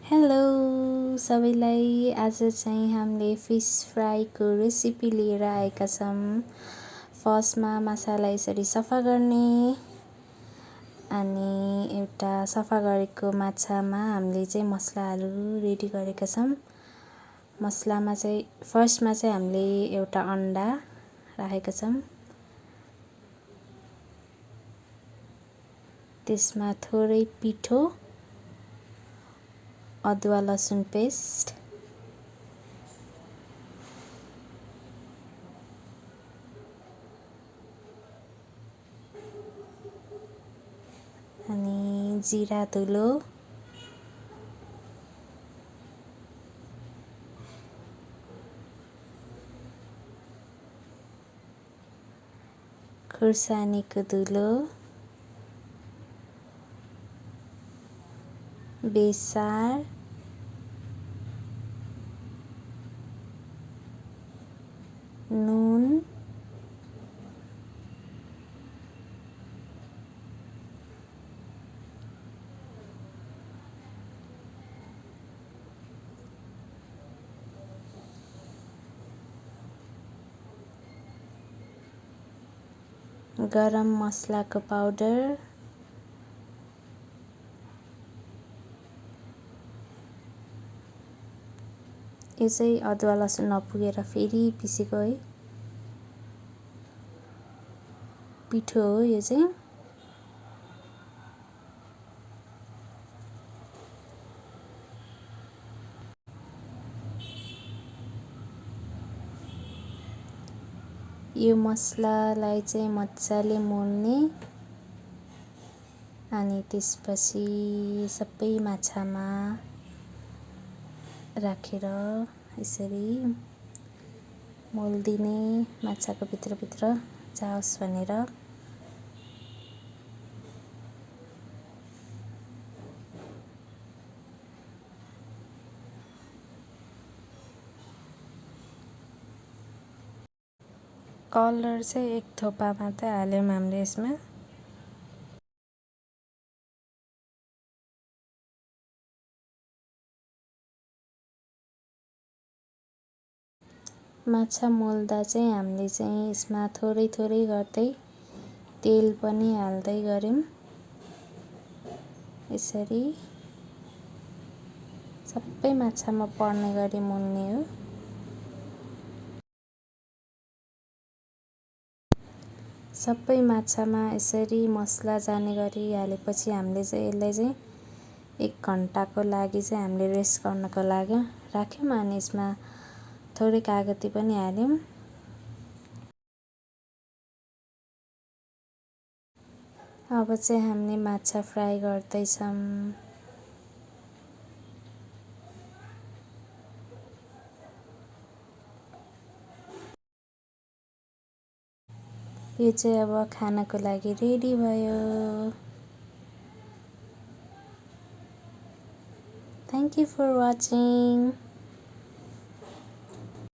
Hello सबैलाई। आज चाहिँ हामीले फिस फ्राईको रेसिपी लिएर आएका छौँ। फर्स्टमा माछालाई यसरी सफा गर्ने अनि एउटा सफा गरेको माछामा हामीले चाहिँ मसलाहरू रेडी गरेका छौँ। मसलामा चाहिँ फर्स्टमा चाहिँ हामीले एउटा अन्डा राखेका छौँ। त्यसमा थोरै पिठो, अदुवा लसुन पेस्ट, अनि जिरा धुलो, खुर्सानीको धुलो, बेसार, नुन, गरम मसलाको पाउडर, यो चाहिँ अदुवा लसुन नपुगेर फेरि पिसेको है पिठो हो। यो चाहिँ यो मसलालाई चाहिँ मजाले मोल्ने अनि त्यसपछि सबै माछामा राखेर यसरी मोल्दिने, माछाको भित्र जाओस् भनेर। कलर चाहिँ एक थोपा मात्रै हाल्यौँ हामीले यसमा। माछा मोल्दा चाहिँ हामीले चाहिँ यसमा थोरै गर्दै तेल पनि हाल्दै गऱ्यौँ। यसरी सबै माछामा पर्ने गरी मोल्ने हो। सबै माछामा यसरी मसला जाने गरी हालेपछि हामीले चाहिँ यसलाई चाहिँ 1 घण्टाको लागि चाहिँ हामीले रेस्ट गर्नको लागि राख्यौँ अनि यसमा थोरै कागती पनि हाल्यौँ। अब चाहिँ हामीले माछा फ्राई गर्दैछौँ। यो चाहिँ अब खानको लागि रेडी भयो। Thank you for watching.